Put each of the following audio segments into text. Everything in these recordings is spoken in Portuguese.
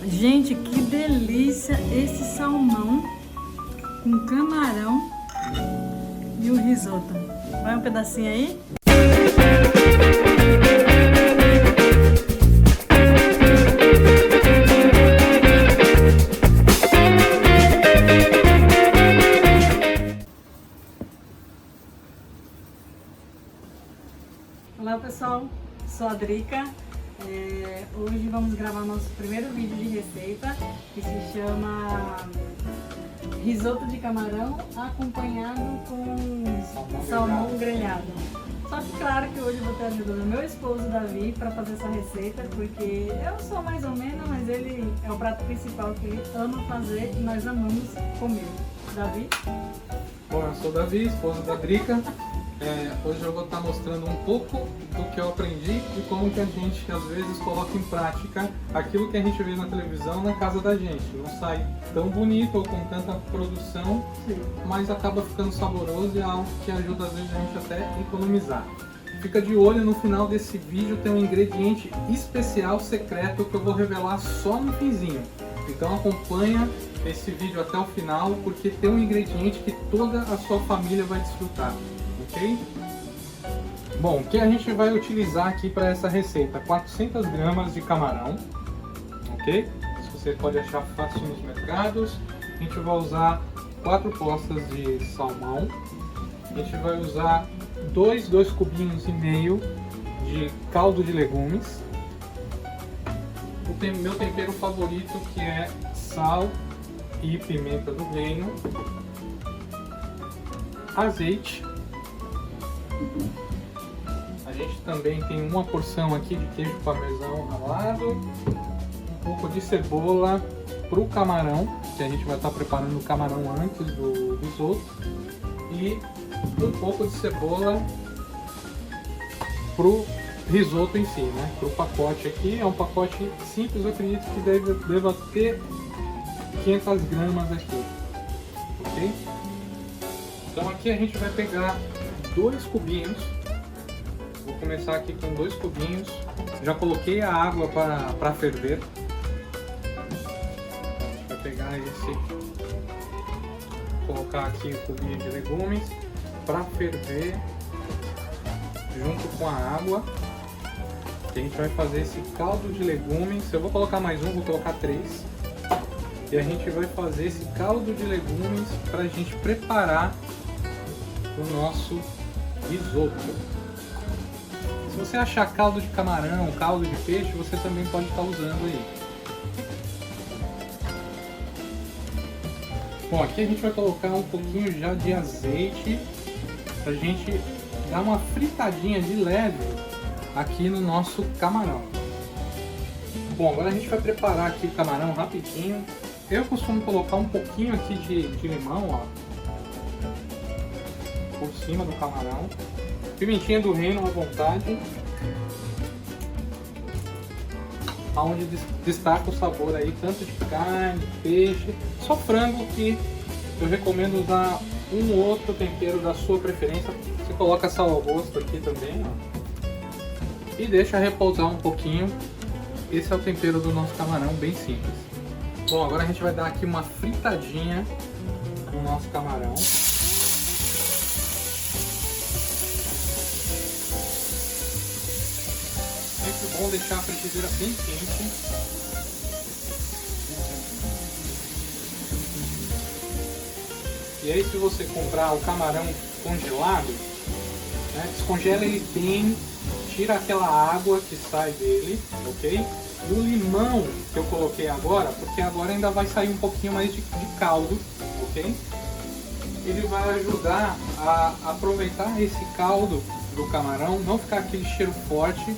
Gente, que delícia esse salmão com camarão e o risoto. Vai um pedacinho aí? Olá pessoal, sou a Drica. Hoje vamos gravar nosso primeiro vídeo de receita que se chama risoto de camarão acompanhado com salmão grelhado. Só que claro que hoje eu vou ter a ajuda do meu esposo Davi para fazer essa receita, porque eu sou mais ou menos, mas ele é o prato principal que ele ama fazer e nós amamos comer. Davi? Bom, eu sou o Davi, esposo da Drica. Hoje eu vou estar mostrando um pouco do que eu aprendi e como que a gente às vezes coloca em prática aquilo que a gente vê na televisão na casa da gente. Não sai tão bonito ou com tanta produção, mas acaba ficando saboroso e é algo que ajuda às vezes a gente até economizar. Fica de olho, no final desse vídeo tem um ingrediente especial secreto que eu vou revelar só no finzinho. Então acompanha esse vídeo até o final, porque tem um ingrediente que toda a sua família vai desfrutar. Ok? Bom, o que a gente vai utilizar aqui para essa receita? 400 gramas de camarão, ok? Isso você pode achar fácil nos mercados. A gente vai usar 4 postas de salmão. A gente vai usar 2 cubinhos e meio de caldo de legumes. O meu tempero favorito, que é sal e pimenta do reino. Azeite. A gente também tem uma porção aqui de queijo parmesão ralado, um pouco de cebola para o camarão, que a gente vai estar preparando o camarão antes do risoto, e um pouco de cebola para o risoto em si, né? Para o pacote aqui, é um pacote simples, eu acredito que deva ter 500 gramas aqui, ok? Então aqui a gente vai pegar 2 cubinhos, vou começar aqui com 2 cubinhos, já coloquei a água para ferver. A gente vai pegar colocar aqui o cubinho de legumes para ferver junto com a água. A gente vai fazer esse caldo de legumes, eu vou colocar mais um, vou colocar 3. E a gente vai fazer esse caldo de legumes para a gente preparar o nosso risoto. Se você achar caldo de camarão, caldo de peixe, você também pode estar usando aí. Bom, aqui a gente vai colocar um pouquinho já de azeite pra gente dar uma fritadinha de leve aqui no nosso camarão. Bom, agora a gente vai preparar aqui o camarão rapidinho. Eu costumo colocar um pouquinho aqui de limão, ó, por cima do camarão. Pimentinha do reino à vontade, onde destaca o sabor aí, tanto de carne, de peixe, só frango que eu recomendo usar um ou outro tempero da sua preferência. Você coloca sal ao gosto aqui também, ó, e deixa repousar um pouquinho. Esse é o tempero do nosso camarão, bem simples. Bom, agora a gente vai dar aqui uma fritadinha no nosso camarão. Sempre bom deixar a frigideira bem quente. E aí, se você comprar o camarão congelado, né, descongela ele bem, tira aquela água que sai dele, ok? E o limão que eu coloquei agora, porque agora ainda vai sair um pouquinho mais de caldo, ok? Ele vai ajudar a aproveitar esse caldo do camarão, não ficar aquele cheiro forte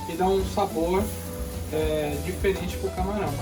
e dar um sabor diferente para o camarão.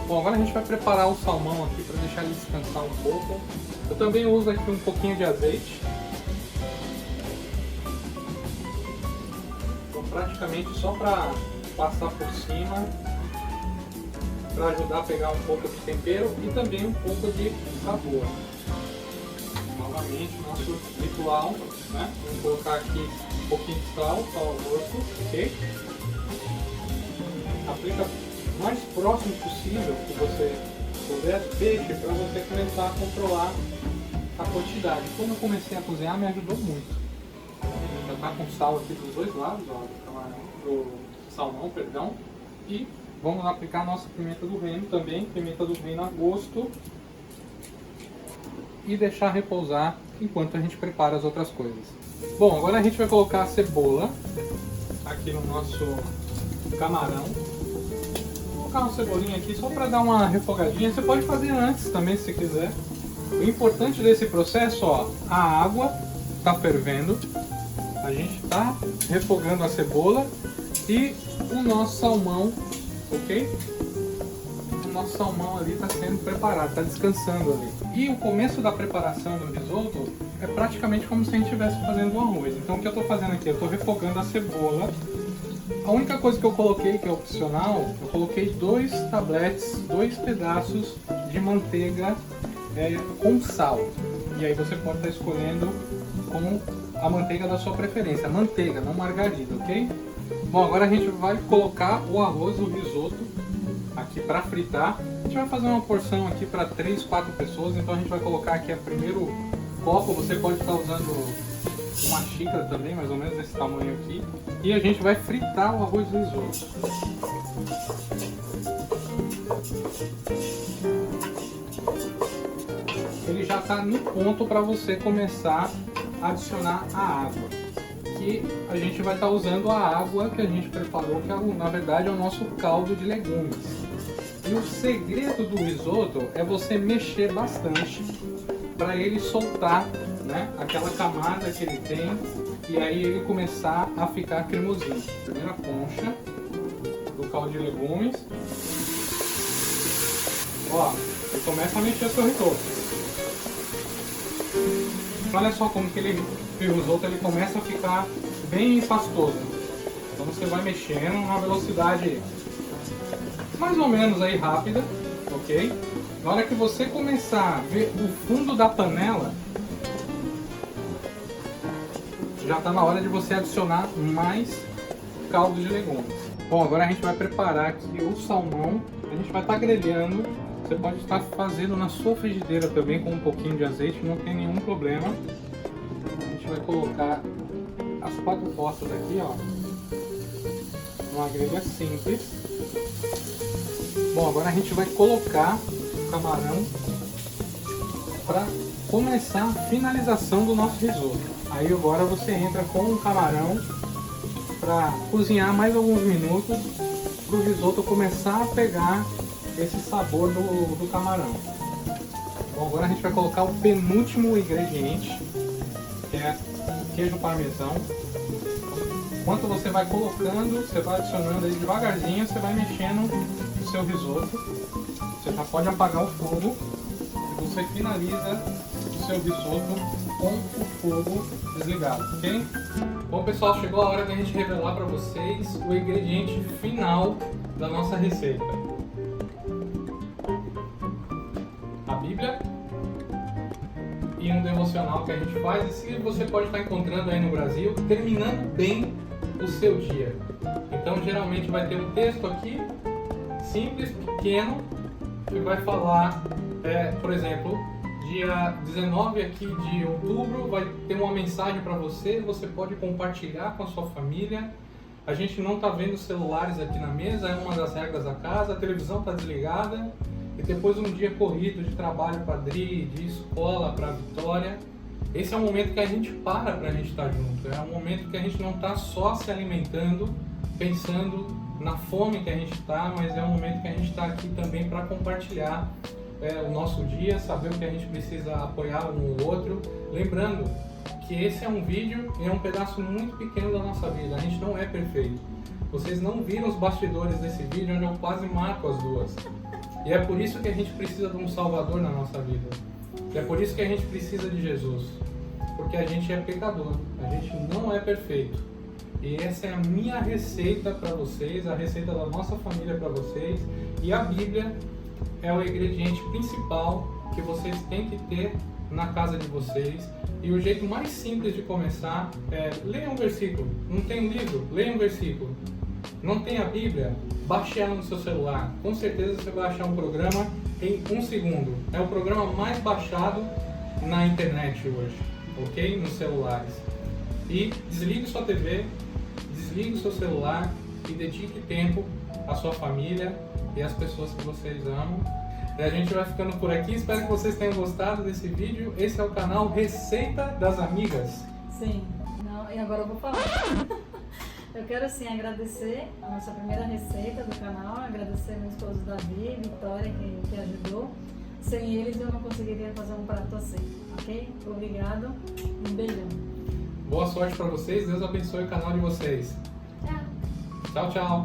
Bom, agora a gente vai preparar o salmão aqui para deixar ele descansar um pouco. Eu também uso aqui um pouquinho de azeite. Então, praticamente só para passar por cima, para ajudar a pegar um pouco de tempero e também um pouco de sabor. Novamente, nosso ritual, né? Vamos colocar aqui um pouquinho de sal ao gosto, ok? Aplica mais próximo possível que você puder do peixe para você começar a controlar a quantidade. Quando eu comecei a cozinhar me ajudou muito. Já está com sal aqui dos dois lados, ó, do camarão, do salmão, perdão. E vamos aplicar a nossa pimenta do reino também, pimenta do reino a gosto. E deixar repousar enquanto a gente prepara as outras coisas. Bom, agora a gente vai colocar a cebola aqui no nosso camarão. Vou colocar uma cebolinha aqui só para dar uma refogadinha. Você pode fazer antes também se quiser. O importante desse processo, ó, a água está fervendo, a gente está refogando a cebola e o nosso salmão, ok? O nosso salmão ali está sendo preparado, está descansando ali. E o começo da preparação do risoto é praticamente como se a gente estivesse fazendo um arroz. Então o que eu estou fazendo aqui? Eu estou refogando a cebola. A única coisa que eu coloquei, que é opcional, eu coloquei 2 tabletes, 2 pedaços de manteiga com sal. E aí você pode estar escolhendo com a manteiga da sua preferência. Manteiga, não margarina, ok? Bom, agora a gente vai colocar o arroz, o risoto, aqui para fritar. A gente vai fazer uma porção aqui para 3, 4 pessoas, então a gente vai colocar aqui o primeiro copo. Você pode estar usando uma xícara também, mais ou menos desse tamanho aqui. E a gente vai fritar o arroz e o risoto. Ele já está no ponto para você começar a adicionar a água. Que a gente vai estar usando a água que a gente preparou, que na verdade é o nosso caldo de legumes. E o segredo do risoto é você mexer bastante para ele soltar, né, aquela camada que ele tem e aí ele começar a ficar cremosinho. Primeira concha do caldo de legumes. Ó, ele começa a mexer o seu risoto. Olha só como que o risoto ele começa a ficar bem pastoso. Então você vai mexendo numa velocidade mais ou menos aí rápida, ok? Na hora que você começar a ver o fundo da panela, já está na hora de você adicionar mais caldo de legumes. Bom, agora a gente vai preparar aqui o salmão. A gente vai estar grelhando. Você pode estar fazendo na sua frigideira também com um pouquinho de azeite, não tem nenhum problema. A gente vai colocar as 4 postas aqui, ó, numa grelha simples. Bom, agora a gente vai colocar o camarão para começar a finalização do nosso risoto. Aí agora você entra com o camarão para cozinhar mais alguns minutos para o risoto começar a pegar esse sabor do camarão. Bom, agora a gente vai colocar o penúltimo ingrediente, que é o queijo parmesão. Enquanto você vai colocando, você vai adicionando ele devagarzinho, você vai mexendo o seu risoto. Você já pode apagar o fogo e você finaliza o seu risoto com o fogo desligado, ok? Bom pessoal, chegou a hora de a gente revelar para vocês o ingrediente final da nossa receita. A Bíblia e um devocional que a gente faz, e se você pode estar encontrando aí no Brasil, terminando bem o seu dia. Então geralmente vai ter um texto aqui, simples, pequeno, que vai falar, por exemplo, dia 19 aqui de outubro vai ter uma mensagem para você, você pode compartilhar com a sua família. A gente não está vendo celulares aqui na mesa, é uma das regras da casa, a televisão está desligada. E depois um dia corrido de trabalho para a Adri, de escola para a Vitória. Esse é um momento que a gente para a gente estar junto. É um momento que a gente não está só se alimentando, pensando na fome que a gente está, mas é um momento que a gente está aqui também para compartilhar o nosso dia, saber o que a gente precisa apoiar um ou outro. Lembrando que esse é um vídeo e é um pedaço muito pequeno da nossa vida. A gente não é perfeito. Vocês não viram os bastidores desse vídeo onde eu quase mato as duas. E é por isso que a gente precisa de um Salvador na nossa vida. E é por isso que a gente precisa de Jesus. Porque a gente é pecador, a gente não é perfeito. E essa é a minha receita para vocês, a receita da nossa família para vocês. E a Bíblia é o ingrediente principal que vocês têm que ter na casa de vocês. E o jeito mais simples de começar é ler um versículo. Não tem um livro? Leia um versículo. Não tem a Bíblia? Baixe ela no seu celular. Com certeza você vai achar um programa em 1 segundo. É o programa mais baixado na internet hoje, ok? Nos celulares. E desligue sua TV, desligue o seu celular e dedique tempo à sua família e às pessoas que vocês amam. E a gente vai ficando por aqui. Espero que vocês tenham gostado desse vídeo. Esse é o canal Receita das Amigas. Sim. Não, e agora eu vou falar. Eu quero sim agradecer a nossa primeira receita do canal, agradecer meu esposo Davi e Vitória que ajudou. Sem eles eu não conseguiria fazer um prato assim, ok? Obrigado, um beijão. Boa sorte para vocês, Deus abençoe o canal de vocês. Tchau. Tchau, tchau.